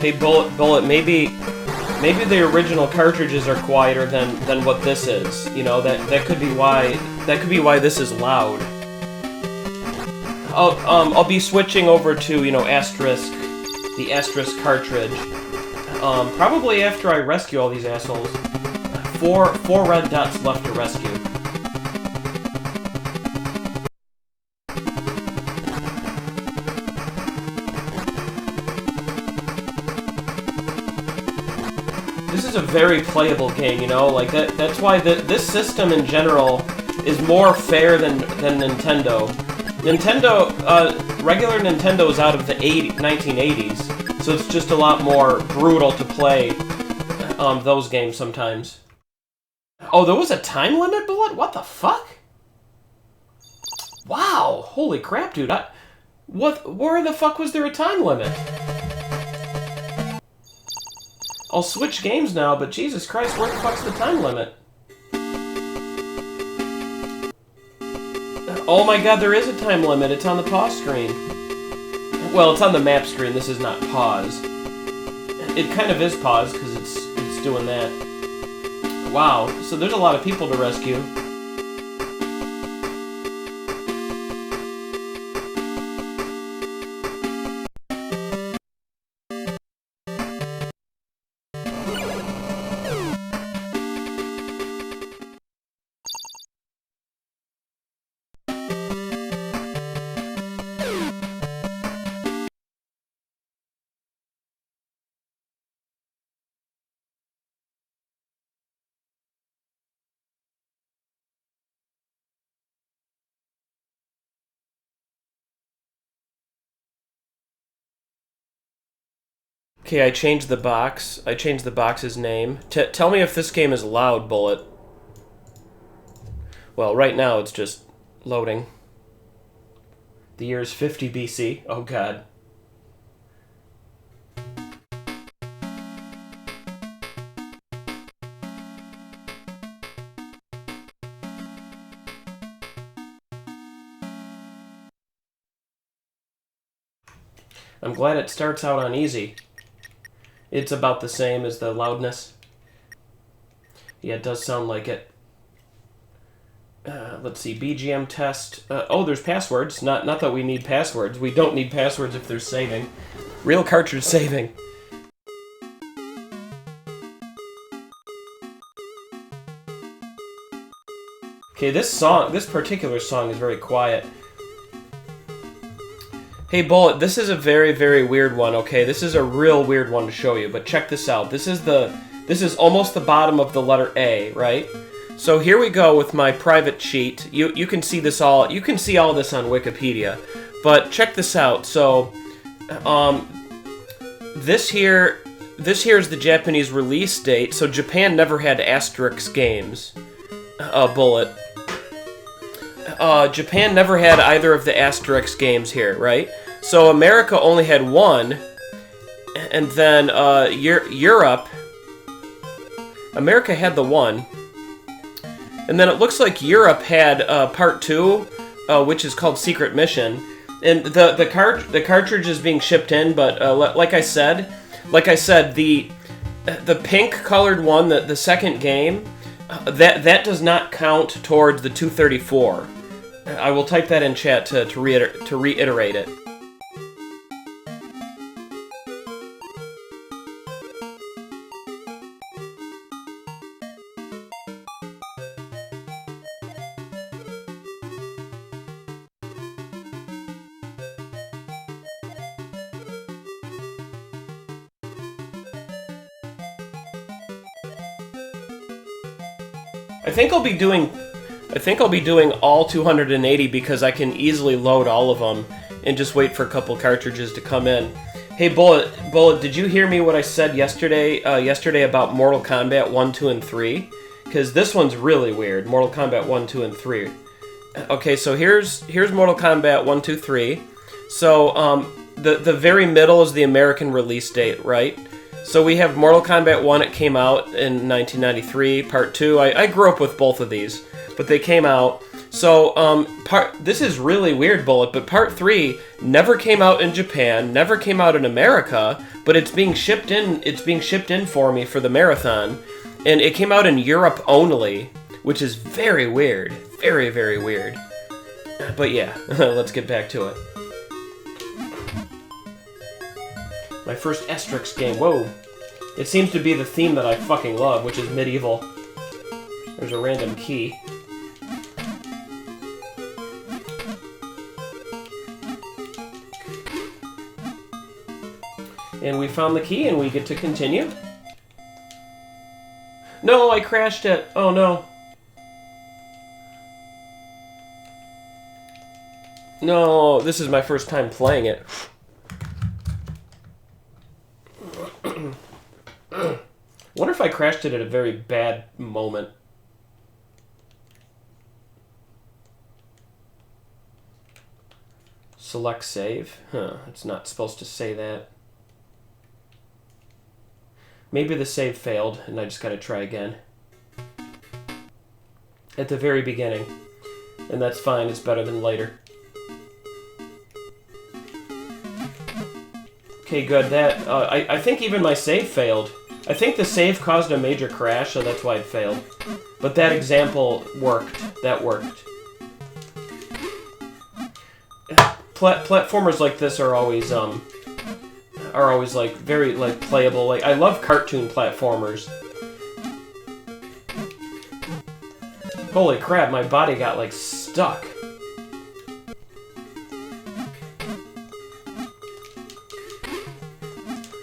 Hey, Bullet, maybe the original cartridges are quieter than what this is. You know, that could be why this is loud. I'll be switching over to, you know, the Asterisk cartridge. Probably after I rescue all these assholes. Four red dots left to rescue. This is a very playable game, you know, like that's why this system in general is more fair than Nintendo. Regular Nintendo is out of the 1980s, so it's just a lot more brutal to play those games sometimes. Oh, there was a time limit, Bullet? What the fuck? Wow, holy crap, dude. Where the fuck was there a time limit? I'll switch games now, but Jesus Christ, where the fuck's the time limit? Oh my god, there is a time limit. It's on the pause screen. Well, it's on the map screen. This is not pause. It kind of is pause, because it's doing that. Wow, so there's a lot of people to rescue. Okay, I changed the box. I changed the box's name. Tell me if this game is loud, Bullet. Well, right now it's just loading. The year is 50 BC. Oh, God. I'm glad it starts out on easy. It's about the same as the loudness. Yeah, it does sound like it. Let's see, BGM test. Oh, there's passwords. Not that we need passwords. We don't need passwords if there's saving. Real cartridge saving. Okay, this particular song is very quiet. Hey, Bullet, this is a very, very weird one, okay? This is a real weird one to show you, but check this out. This is almost the bottom of the letter A, right? So here we go with my private cheat. You can see this all. You can see all this on Wikipedia, but check this out. So, this here this here is the Japanese release date, so Japan never had Asterix games. Bullet. Japan never had either of the Asterix games here, right? So America only had one, and then Europe... America had the one, and then it looks like Europe had Part 2, which is called Secret Mission, and the cartridge is being shipped in, but like I said, the pink colored one, the second game, that does not count towards the 234. I will type that in chat to reiterate it. I think I'll be doing all 280 because I can easily load all of them and just wait for a couple cartridges to come in. Hey, Bullet, did you hear me what I said yesterday about Mortal Kombat 1, 2, and 3? Because this one's really weird. Mortal Kombat 1, 2, and 3. Okay, so here's Mortal Kombat 1, 2, 3. So the very middle is the American release date, right? So we have Mortal Kombat 1, it came out in 1993. Part 2, I grew up with both of these, but they came out. So, this is really weird, Bullet, but Part 3 never came out in Japan, never came out in America, but it's being shipped in for me for the marathon, and it came out in Europe only, which is very weird. Very, very weird. But yeah, let's get back to it. My first Asterix game. Whoa. It seems to be the theme that I fucking love, which is medieval. There's a random key. And we found the key and we get to continue. No, I crashed it. Oh no. No, this is my first time playing it. Wonder if I crashed it at a very bad moment. Select save? Huh, it's not supposed to say that. Maybe the save failed and I just gotta try again. At the very beginning. And that's fine, it's better than later. Okay, good. That I think even my save failed. I think the save caused a major crash, so that's why it failed. But that example worked. That worked. Platformers like this are always like very like playable. Like I love cartoon platformers. Holy crap! My body got like stuck.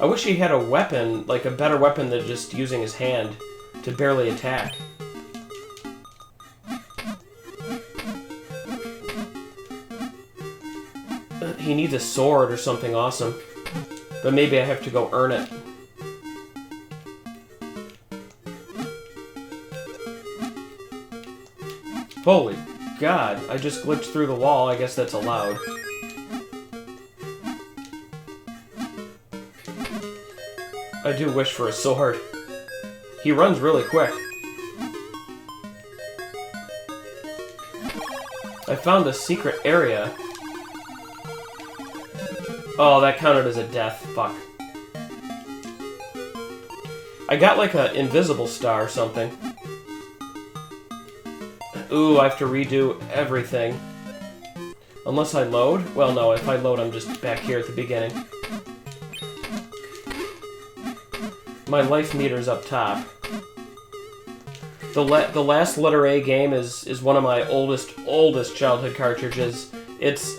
I wish he had a weapon, like a better weapon than just using his hand to barely attack. He needs a sword or something awesome. But maybe I have to go earn it. Holy God, I just glitched through the wall. I guess that's allowed. I do wish for a sword. He runs really quick. I found a secret area. Oh, that counted as a death. Fuck. I got like an invisible star or something. Ooh, I have to redo everything. Unless I load? Well, no, if I load, I'm just back here at the beginning. My life meter's up top. The last letter A game is one of my oldest childhood cartridges. It's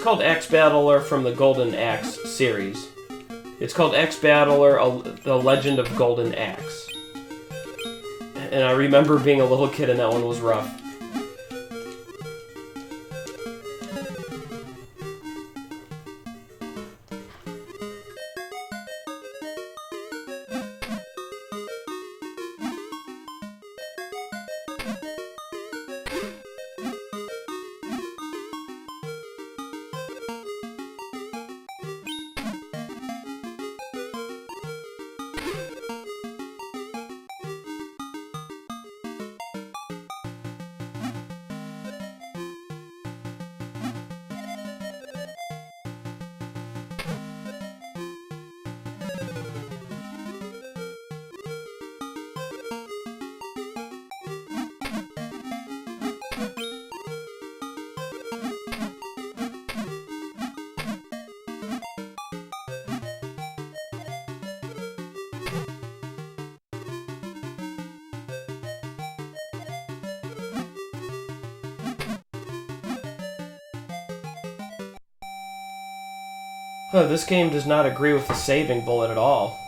called Axe Battler from the Golden Axe series. It's called Axe Battler: The Legend of Golden Axe. And I remember being a little kid and that one was rough. Huh, this game does not agree with the saving bullet at all.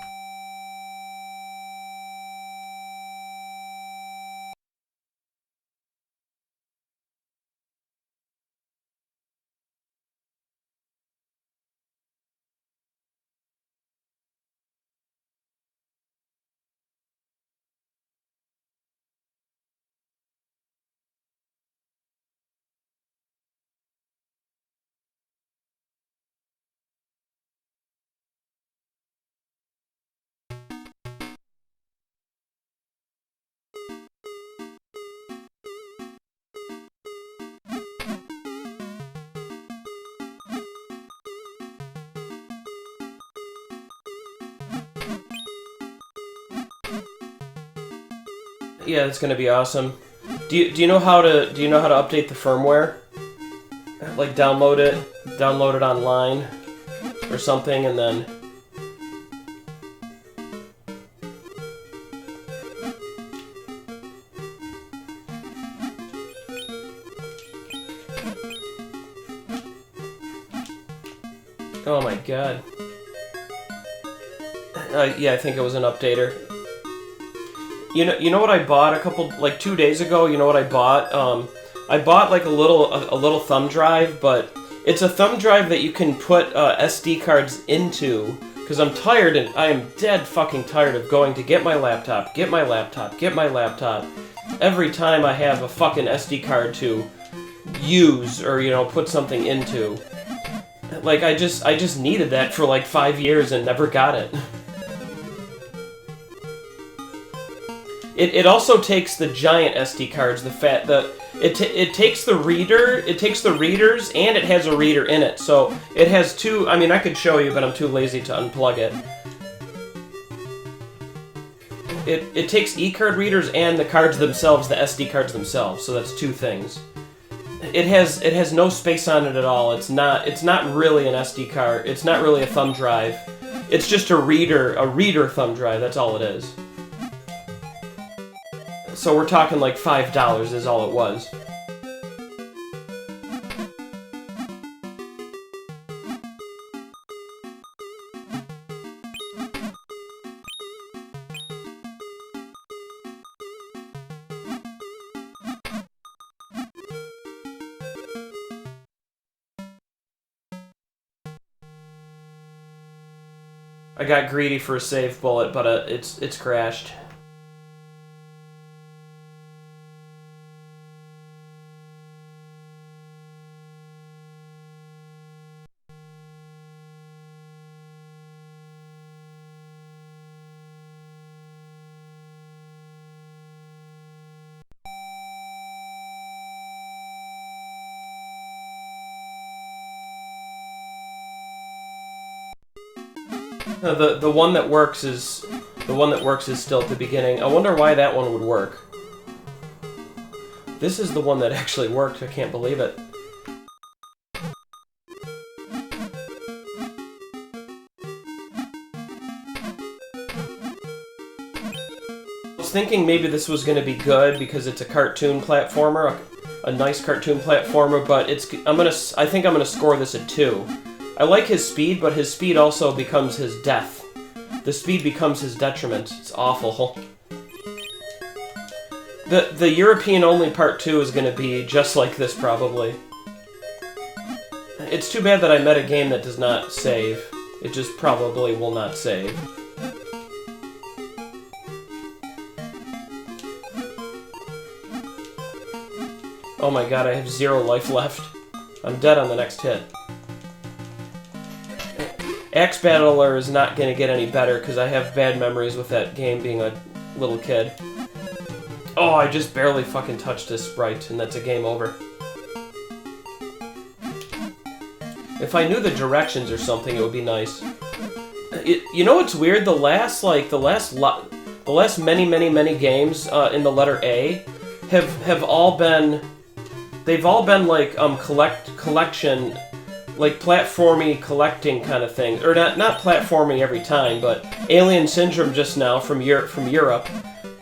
Yeah, it's gonna be awesome. Do you know how to update the firmware? Like download it online or something, and then oh my god. Yeah, I think it was an updater. You know what I bought a couple, like 2 days ago? You know what I bought? I bought like a little thumb drive, but it's a thumb drive that you can put SD cards into. Because I'm tired, and I am dead fucking tired of going to get my laptop. Every time I have a fucking SD card to use or, you know, put something into. Like, I just needed that for like 5 years and never got it. It also takes the giant SD cards, it takes the readers, and it has a reader in it. So it has two. I mean, I could show you, but I'm too lazy to unplug it. It takes e-card readers and the cards themselves, the SD cards themselves. So that's two things. It has no space on it at all. It's not really an SD card. It's not really a thumb drive. It's just a reader thumb drive. That's all it is. So we're talking like $5 is all it was. I got greedy for a save bullet, but it's crashed. The one that works is still at the beginning. I wonder why that one would work. This is the one that actually worked. I can't believe it. I was thinking maybe this was going to be good because it's a cartoon platformer, a nice cartoon platformer, but I think I'm gonna score this at 2. I like his speed, but his speed also becomes his death. The speed becomes his detriment. It's awful. The European-only Part 2 is going to be just like this, probably. It's too bad that I met a game that does not save. It just probably will not save. Oh my god, I have 0 life left. I'm dead on the next hit. Axe Battler is not going to get any better because I have bad memories with that game being a little kid. Oh, I just barely fucking touched this sprite, and that's a game over. If I knew the directions or something, it would be nice. You know what's weird? The last many games in the letter A have all been. They've all been like collection. Like platformy collecting kind of thing, or not platforming every time, but Alien Syndrome just now from Europe.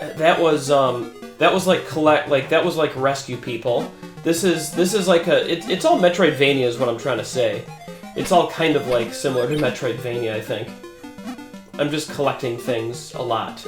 That was like rescue people. This is like it's all Metroidvania is what I'm trying to say. It's all kind of like similar to Metroidvania, I think. I'm just collecting things a lot.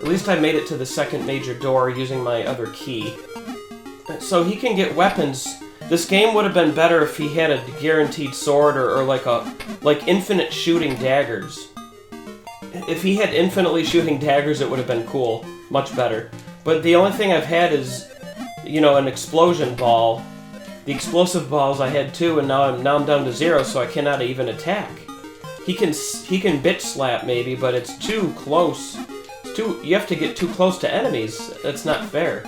At least I made it to the second major door using my other key. So he can get weapons. This game would have been better if he had a guaranteed sword or like infinite shooting daggers. If he had infinitely shooting daggers, it would have been cool. Much better. But the only thing I've had is, you know, an explosion ball. The explosive balls I had too, and now I'm down to 0, so I cannot even attack. He can bitch slap maybe, but it's too close. You have to get too close to enemies. That's not fair.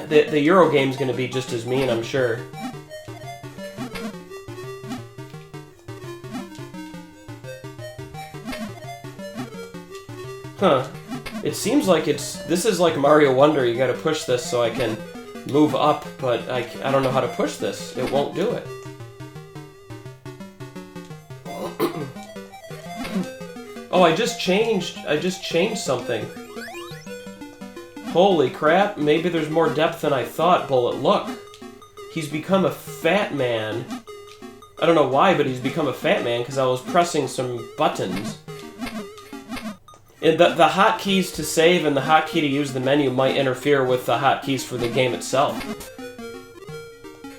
The Euro game's gonna be just as mean, I'm sure. Huh. It seems like this is like Mario Wonder. You gotta push this so I can move up, but I don't know how to push this. It won't do it. Oh, I just changed something. Holy crap, maybe there's more depth than I thought, Bullet. Look. He's become a fat man. I don't know why, but he's become a fat man because I was pressing some buttons. And the hotkeys to save and the hotkey to use the menu might interfere with the hotkeys for the game itself.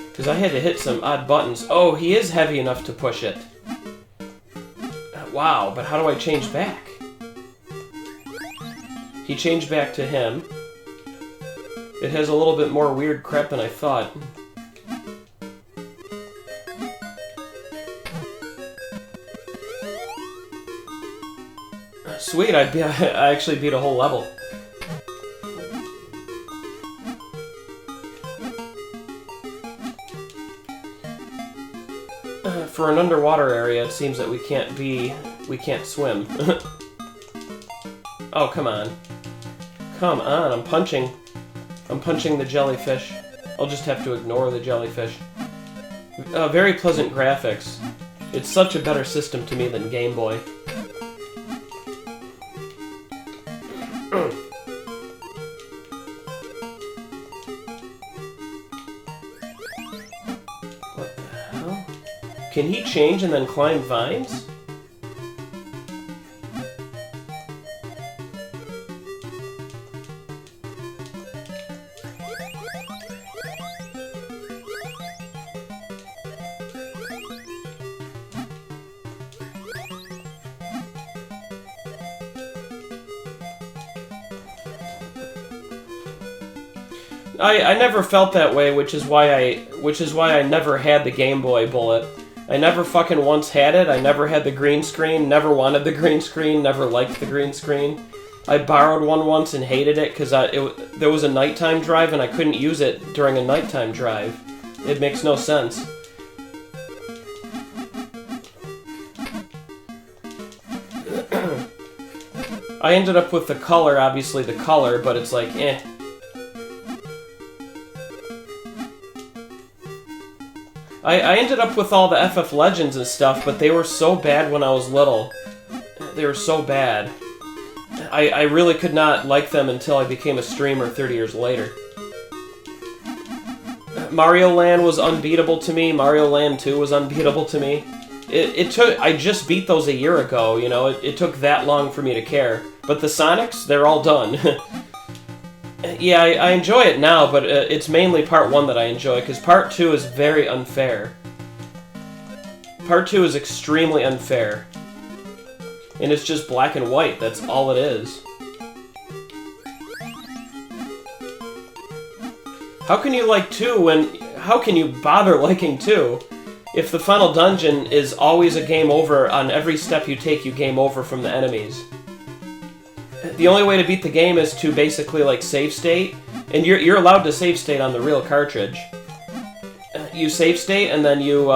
Because I had to hit some odd buttons. Oh, he is heavy enough to push it. Wow, but how do I change back? He changed back to him. It has a little bit more weird crap than I thought. Sweet, I actually beat a whole level. For an underwater area, it seems that we can't swim. Oh, come on. Come on, I'm punching the jellyfish. I'll just have to ignore the jellyfish. Very pleasant graphics. It's such a better system to me than Game Boy. What the hell? Can he change and then climb vines? I never felt that way, which is why I never had the Game Boy Bullet. I never fucking once had it. I never had the green screen, never wanted the green screen, never liked the green screen. I borrowed one once and hated it because there was a nighttime drive and I couldn't use it during a nighttime drive. It makes no sense. I ended up with the color, obviously the color, but it's like, eh. I ended up with all the FF Legends and stuff, but they were so bad when I was little. They were so bad. I really could not like them until I became a streamer 30 years later. Mario Land was unbeatable to me. Mario Land 2 was unbeatable to me. I just beat those a year ago, you know. It took that long for me to care. But the Sonics, they're all done. Yeah, I enjoy it now, but it's mainly part 1 that I enjoy, because part 2 is very unfair. Part 2 is extremely unfair. And it's just black and white, that's all it is. How can you like 2 when... How can you bother liking 2 if the final dungeon is always a game over? On every step you take, you game over from the enemies. The only way to beat the game is to basically, like, save state. And you're allowed to save state on the real cartridge. You save state, and then you,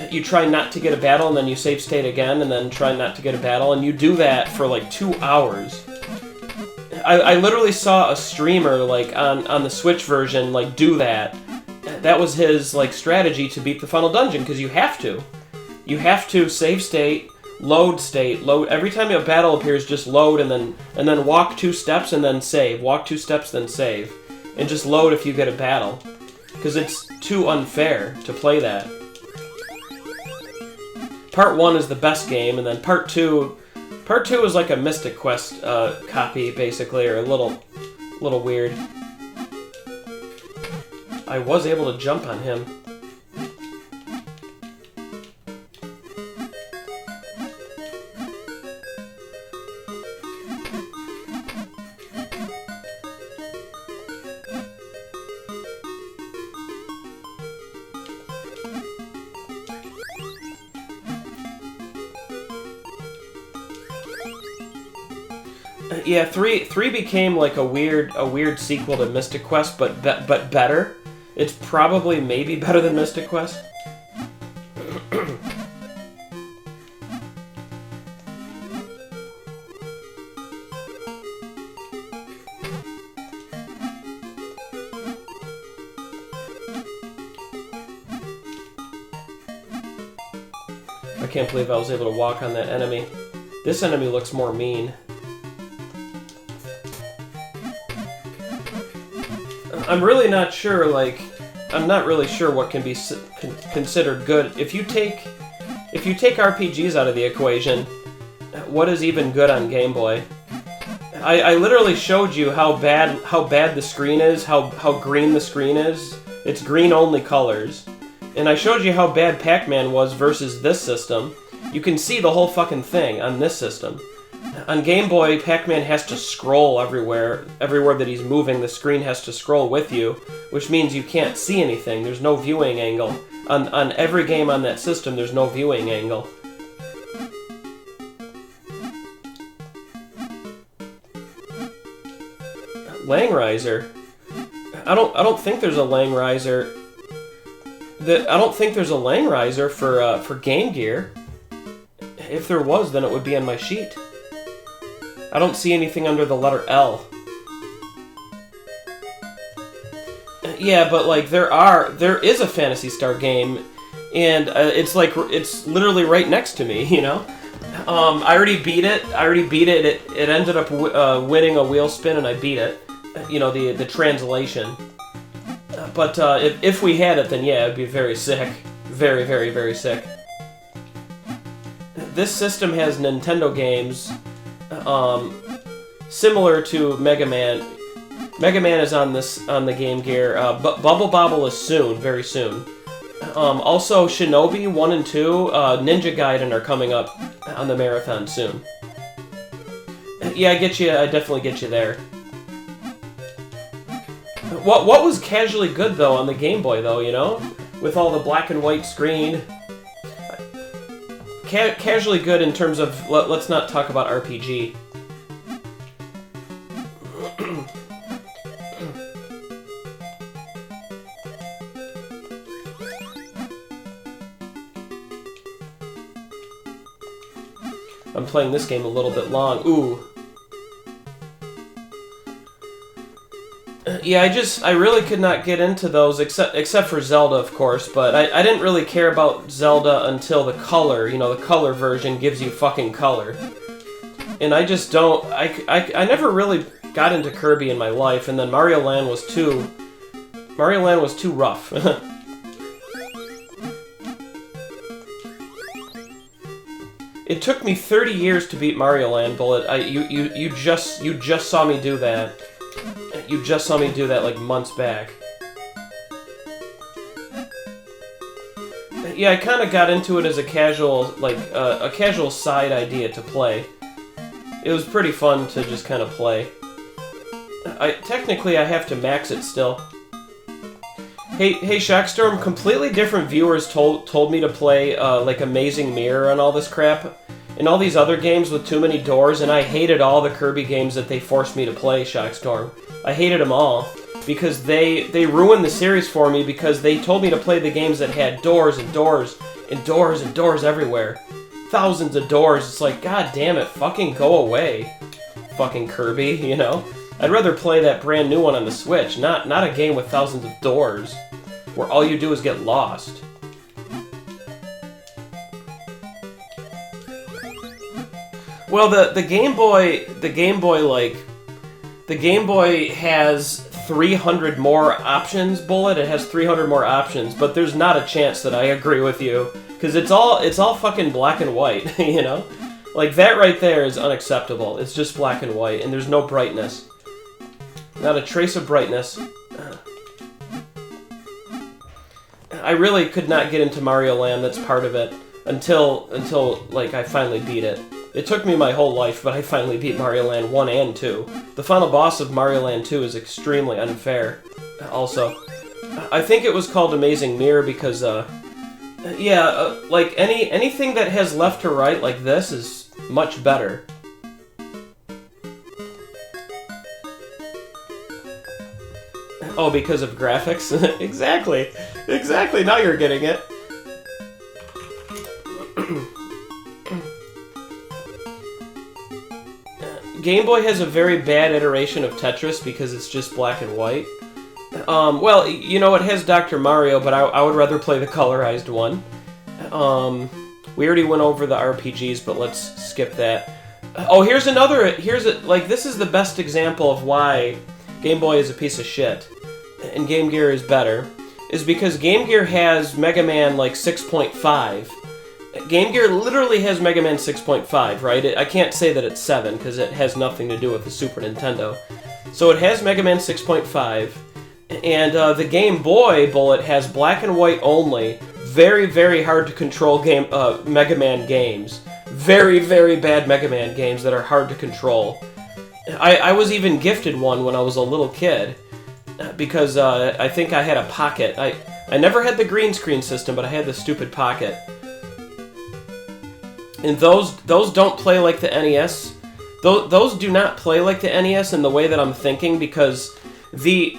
you try not to get a battle, and then you save state again, and then try not to get a battle, and you do that for, like, 2 hours. I literally saw a streamer, like, on the Switch version, like, do that. That was his, like, strategy to beat the final dungeon, because you have to. You have to save state, load state, load. Every time a battle appears, just load, and then walk 2 steps, and then save. Walk 2 steps, then save. And just load if you get a battle. Because it's too unfair to play that. Part 1 is the best game, and then Part 2... Part 2 is like a Mystic Quest copy, basically, or a little weird. I was able to jump on him. Yeah, 3 became like a weird sequel to Mystic Quest, but better. It's probably maybe better than Mystic Quest. I can't believe I was able to walk on that enemy. This enemy looks more mean. I'm really not sure, like, I'm not really sure what can be considered good. If you take RPGs out of the equation, what is even good on Game Boy? I literally showed you how bad the screen is, how green the screen is. It's green-only colors. And I showed you how bad Pac-Man was versus this system. You can see the whole fucking thing on this system. On Game Boy, Pac-Man has to scroll everywhere. Everywhere that he's moving, the screen has to scroll with you, which means you can't see anything. There's no viewing angle. On every game on that system, there's no viewing angle. Langriser? I don't think there's a Langriser. I don't think there's a Langriser for Game Gear. If there was, then it would be on my sheet. I don't see anything under the letter L. Yeah, but like there is a Phantasy Star game, and it's literally right next to me, you know. I already beat it. It ended up winning a wheel spin, and I beat it. You know, the translation. But if we had it, then yeah, it'd be very sick, very, very, very sick. This system has Nintendo games. Similar to Mega Man. Mega Man is on the Game Gear. Bubble Bobble is soon, very soon. Also, Shinobi 1 and 2, Ninja Gaiden are coming up on the marathon soon. Yeah, I definitely get you there. What was casually good though on the Game Boy though, you know, with all the black and white screen. Casually good in terms of, let's not talk about RPG. I'm playing this game a little bit long. Ooh. Yeah, I really could not get into those, except for Zelda, of course, but I didn't really care about Zelda until the color, you know, the color version gives you fucking color. And I just don't, I never really got into Kirby in my life, and then Mario Land was too rough. It took me 30 years to beat Mario Land, Bullet. You just saw me do that. You just saw me do that like months back. Yeah, I kind of got into it as a casual, like, a casual side idea to play. It was pretty fun to just kind of play. Technically, I have to max it still. Hey, Shockstorm, completely different viewers told me to play, like, Amazing Mirror and all this crap, and all these other games with too many doors, and I hated all the Kirby games that they forced me to play, Shockstorm. I hated them all, because they ruined the series for me, because they told me to play the games that had doors and doors and doors and doors everywhere. Thousands of doors. It's like, god damn it, fucking go away. Fucking Kirby, you know? I'd rather play that brand new one on the Switch, not a game with thousands of doors, where all you do is get lost. Well, the Game Boy, the Game Boy has 300 more options, Bullet. It has 300 more options, but there's not a chance that I agree with you, because it's all fucking black and white, you know? Like, that right there is unacceptable. It's just black and white, and there's no brightness. Not a trace of brightness. I really could not get into Mario Land, that's part of it, until like, I finally beat it. It took me my whole life, but I finally beat Mario Land 1 and 2. The final boss of Mario Land 2 is extremely unfair, also. I think it was called Amazing Mirror because, like, anything that has left to right like this is much better. Oh, because of graphics? Exactly. Exactly, now you're getting it. Game Boy has a very bad iteration of Tetris because it's just black and white. Well, you know, it has Dr. Mario, but I would rather play the colorized one. We already went over the RPGs, but let's skip that. Oh, this is the best example of why Game Boy is a piece of shit, and Game Gear is better, is because Game Gear has Mega Man, like, 6.5. Game Gear literally has Mega Man 6.5, right? I can't say that it's 7, because it has nothing to do with the Super Nintendo. So it has Mega Man 6.5, and the Game Boy, Bullet, has black and white only, very, very hard to control Mega Man games. Very, very bad Mega Man games that are hard to control. I was even gifted one when I was a little kid, because I think I had a Pocket. I never had the green screen system, but I had the stupid Pocket. And those don't play like the NES. Those do not play like the NES in the way that I'm thinking, because the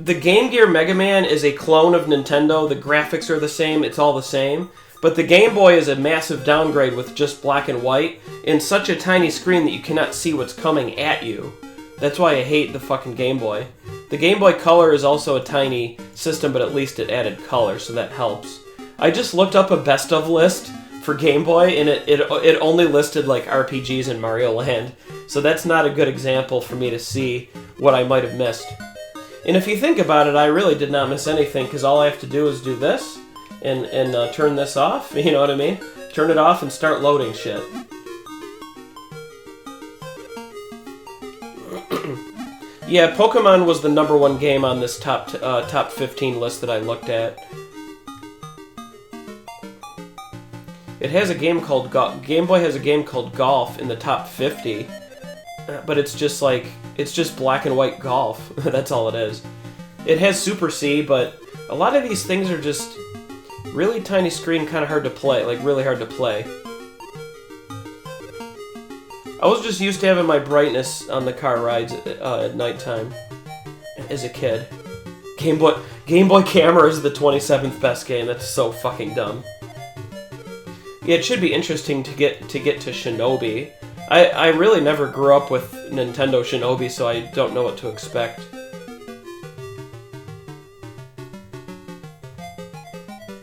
Game Gear Mega Man is a clone of Nintendo. The graphics are the same. It's all the same. But the Game Boy is a massive downgrade with just black and white and such a tiny screen that you cannot see what's coming at you. That's why I hate the fucking Game Boy. The Game Boy Color is also a tiny system, but at least it added color, so that helps. I just looked up a best of list for Game Boy, and it only listed, like, RPGs and Mario Land. So that's not a good example for me to see what I might have missed. And if you think about it, I really did not miss anything, because all I have to do is do this, and turn this off, you know what I mean? Turn it off and start loading shit. Yeah, Pokemon was the #1 game on this top 15 list that I looked at. It has a game called Game Boy has a game called Golf in the top 50, but it's just black and white golf. That's all it is. It has Super C, but a lot of these things are just really tiny screen, kind of hard to play, like really hard to play. I was just used to having my brightness on the car rides at nighttime as a kid. Game Boy Camera is the 27th best game. That's so fucking dumb. Yeah, it should be interesting to get to Shinobi. I really never grew up with Nintendo Shinobi, so I don't know what to expect.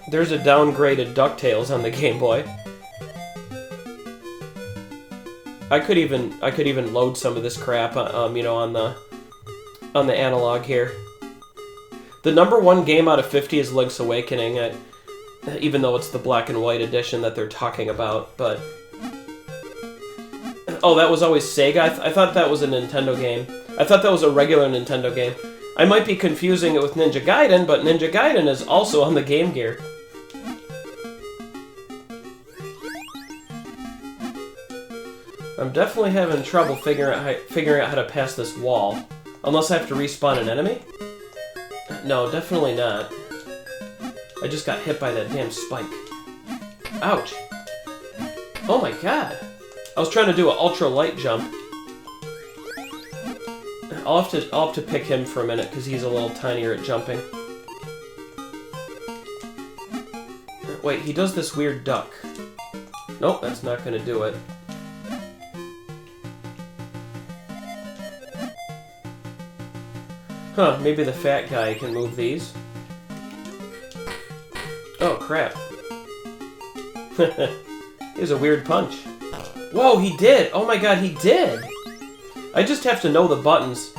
There's a downgraded DuckTales on the Game Boy. I could even load some of this crap, you know, on the analog here. The #1 game out of 50 is Link's Awakening, even though it's the black and white edition that they're talking about. But oh, that was always Sega. I thought that was a Nintendo game. I thought that was a regular Nintendo game. I might be confusing it with Ninja Gaiden, but Ninja Gaiden is also on the Game Gear. I'm definitely having trouble figuring out how to pass this wall. Unless I have to respawn an enemy? No, definitely not. I just got hit by that damn spike. Ouch. Oh my god. I was trying to do an ultra light jump. I'll have to pick him for a minute because he's a little tinier at jumping. Wait, he does this weird duck. Nope, that's not gonna do it. Huh, maybe the fat guy can move these. Oh, crap. He has a weird punch. Whoa, he did! Oh my god, he did! I just have to know the buttons.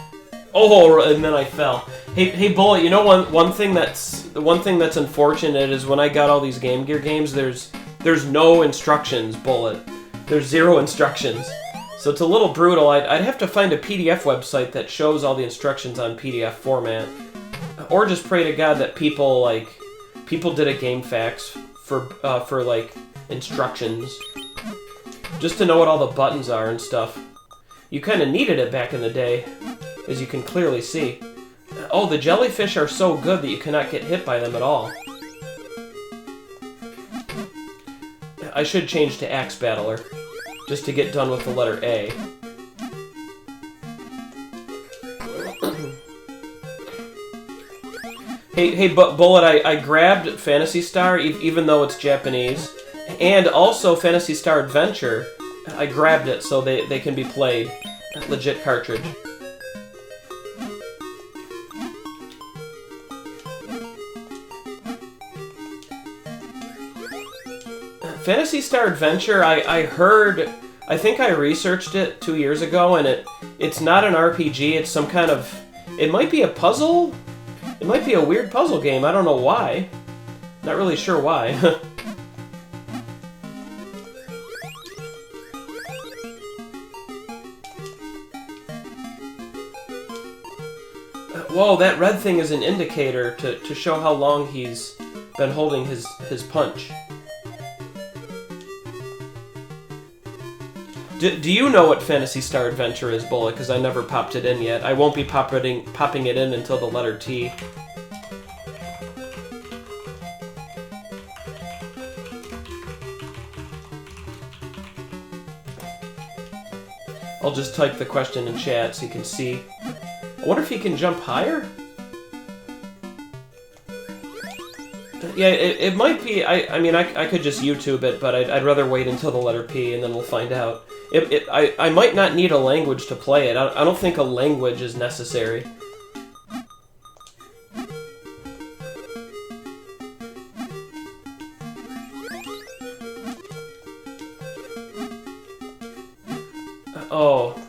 Oh, and then I fell. Hey, Bullet, you know one thing that's unfortunate is when I got all these Game Gear games, there's no instructions, Bullet. There's 0 instructions. So it's a little brutal. I'd have to find a PDF website that shows all the instructions on PDF format. Or just pray to God that people did a game fax for like instructions. Just to know what all the buttons are and stuff. You kind of needed it back in the day, as you can clearly see. Oh, the jellyfish are so good that you cannot get hit by them at all. I should change to Axe Battler, just to get done with the letter A. Hey, Bullet, I grabbed Phantasy Star, even though it's Japanese, and also Phantasy Star Adventure. I grabbed it so they can be played. Legit cartridge. Phantasy Star Adventure, I heard... I think I researched it 2 years ago, and it's not an RPG, it's some kind of... It might be a puzzle? It might be a weird puzzle game, I don't know why. Not really sure why. Whoa, that red thing is an indicator to show how long he's been holding his punch. Do you know what Phantasy Star Adventure is, Bullet? Because I never popped it in yet. I won't be popping it in until the letter T. I'll just type the question in chat so you can see. I wonder if he can jump higher? Yeah, it might be. I mean, I could just YouTube it, but I'd rather wait until the letter P, and then we'll find out. I might not need a language to play it. I don't think a language is necessary. Oh,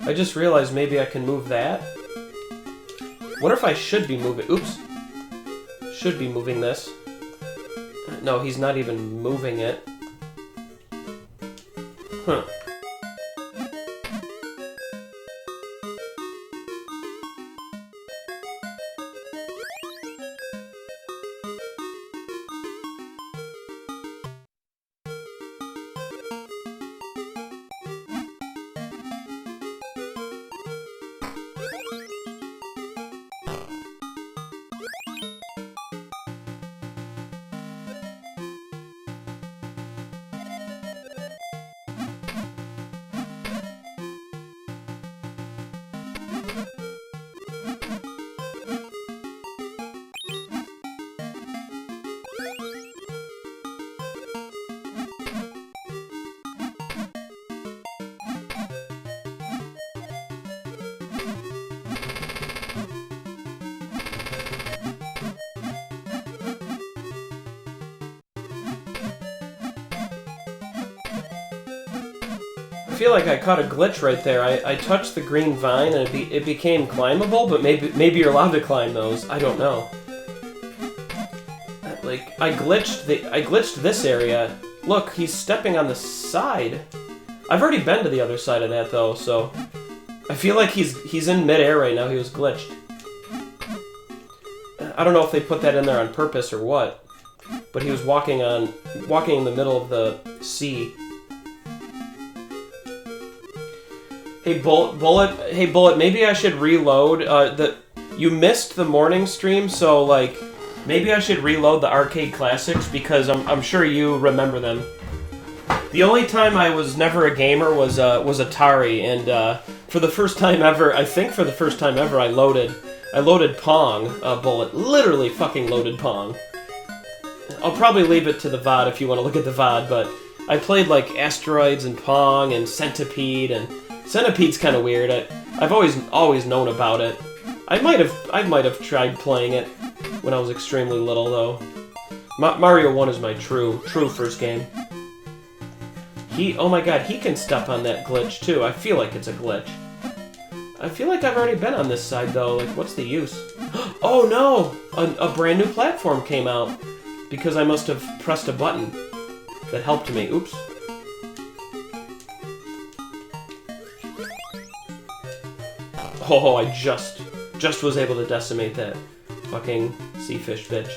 I just realized maybe I can move that. Wonder if I should be moving... Oops. Should be moving this. No, he's not even moving it. Huh. I feel like I caught a glitch right there. I touched the green vine and it became climbable, but maybe you're allowed to climb those. I don't know. Like I glitched this area. Look, he's stepping on the side. I've already been to the other side of that though, so I feel like he's in midair right now. He was glitched. I don't know if they put that in there on purpose or what, but he was walking in the middle of the sea. Hey Bullet, maybe I should reload you missed the morning stream, so like maybe I should reload the arcade classics because I'm sure you remember them. The only time I was never a gamer was Atari, and for the first time ever, I loaded Pong, Bullet. Literally fucking loaded Pong. I'll probably leave it to the VOD if you want to look at the VOD, but I played like Asteroids and Pong and Centipede, and Centipede's kind of weird. I've always known about it. I might have tried playing it when I was extremely little, though. Mario 1 is my true first game. Oh my god, he can step on that glitch too. I feel like it's a glitch. I feel like I've already been on this side though. Like, what's the use? Oh no! A brand new platform came out because I must have pressed a button that helped me. Oops. Oh, I just was able to decimate that fucking sea fish bitch.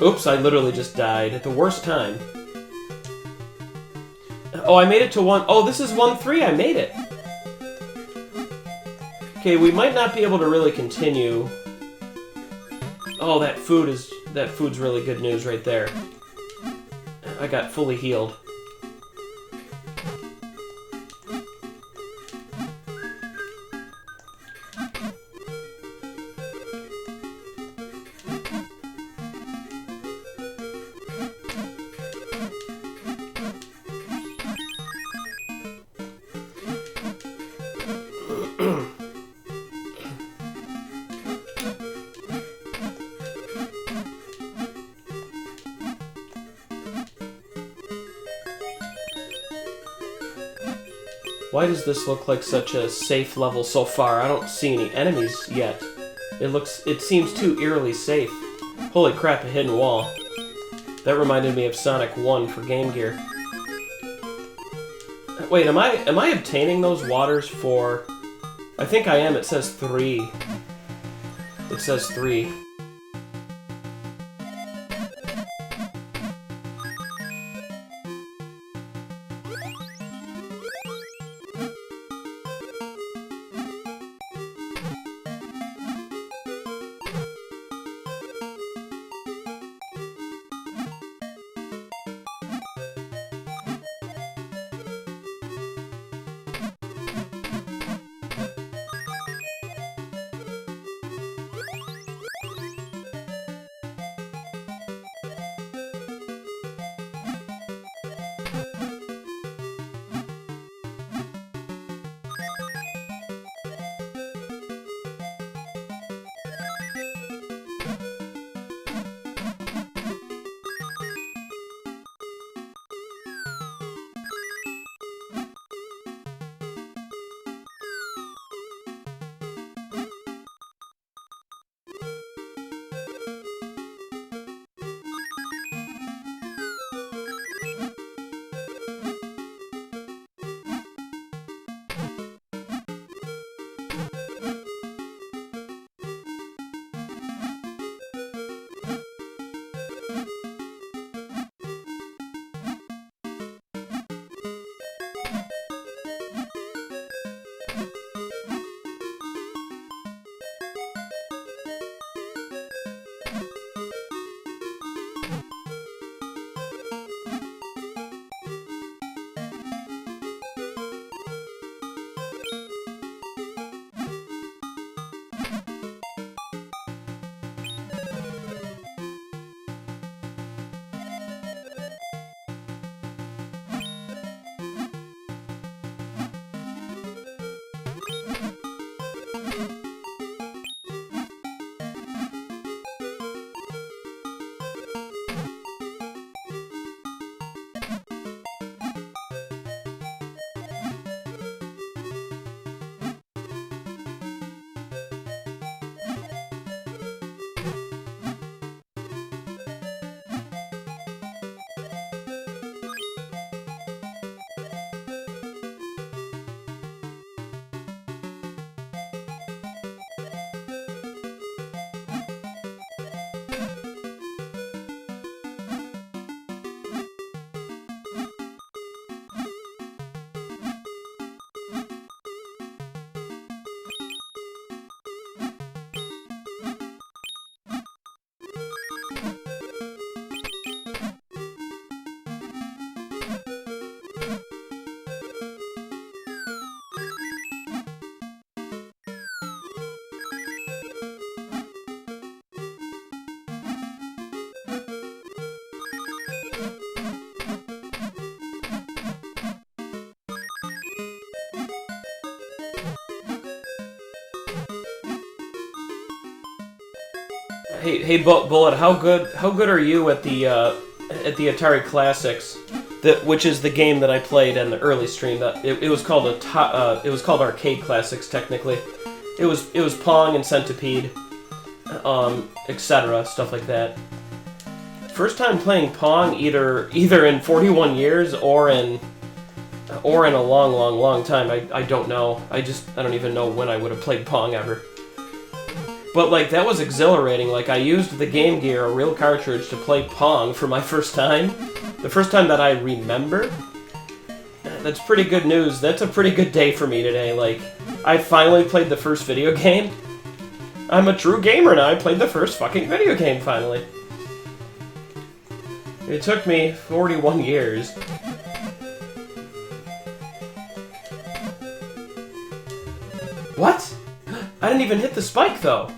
Oops, I literally just died at the worst time. Oh, I made it to 1... Oh, this is 1-3, I made it! Okay, we might not be able to really continue. Oh, that food's really good news right there. I got fully healed. Why does this look like such a safe level so far? I don't see any enemies yet. It seems too eerily safe. Holy crap, a hidden wall. That reminded me of Sonic 1 for Game Gear. Wait, am I obtaining those waters for... I think I am. It says 3. It says 3. Bullet, how good are you at the Atari Classics, which is the game that I played in the early stream? It was called Arcade Classics technically. It was Pong and Centipede, etc. stuff like that. First time playing Pong either in 41 years or in a long time. I don't know. I don't even know when I would have played Pong ever. But, like, that was exhilarating. Like, I used the Game Gear, a real cartridge, to play Pong for my first time. The first time that I remember. That's pretty good news. That's a pretty good day for me today. Like, I finally played the first video game. I'm a true gamer now. I played the first fucking video game, finally. It took me 41 years. What? I didn't even hit the spike, though.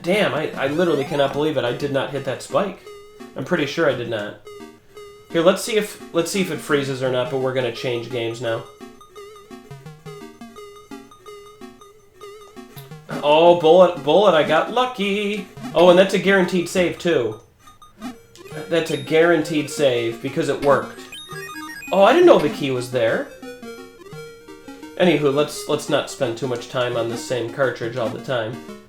Damn, I literally cannot believe it. I did not hit that spike. I'm pretty sure I did not. Here, let's see if it freezes or not, but we're gonna change games now. Oh, bullet, I got lucky. Oh, and that's a guaranteed save, too. That's a guaranteed save, because it worked. Oh, I didn't know the key was there. Anywho, let's not spend too much time on the same cartridge all the time.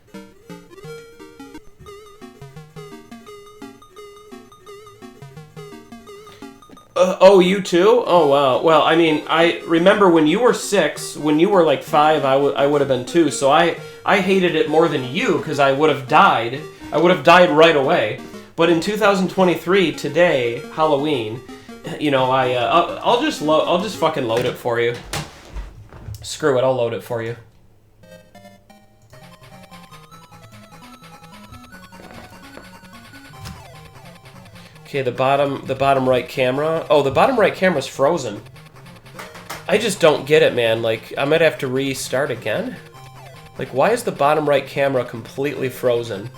Oh, you too? Oh, wow. Well, I mean, I remember when you were 6, when you were like 5, I would have been 2, so I hated it more than you, because I would have died. I would have died right away. But in 2023, today, Halloween, you know, I'll just fucking load it for you. Screw it, I'll load it for you. Okay, the bottom right camera. Oh, the bottom right camera's frozen. I just don't get it, man. Like, I might have to restart again. Like, why is the bottom right camera completely frozen?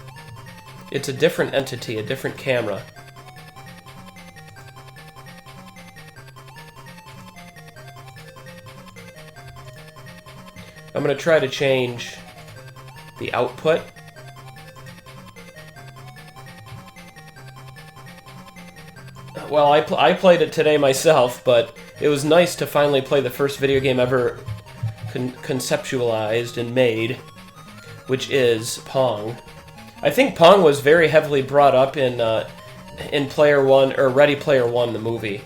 It's a different entity, a different camera. I'm gonna try to change the output. Well, I played it today myself, but it was nice to finally play the first video game ever conceptualized and made, which is Pong. I think Pong was very heavily brought up in Player One, or Ready Player One, the movie.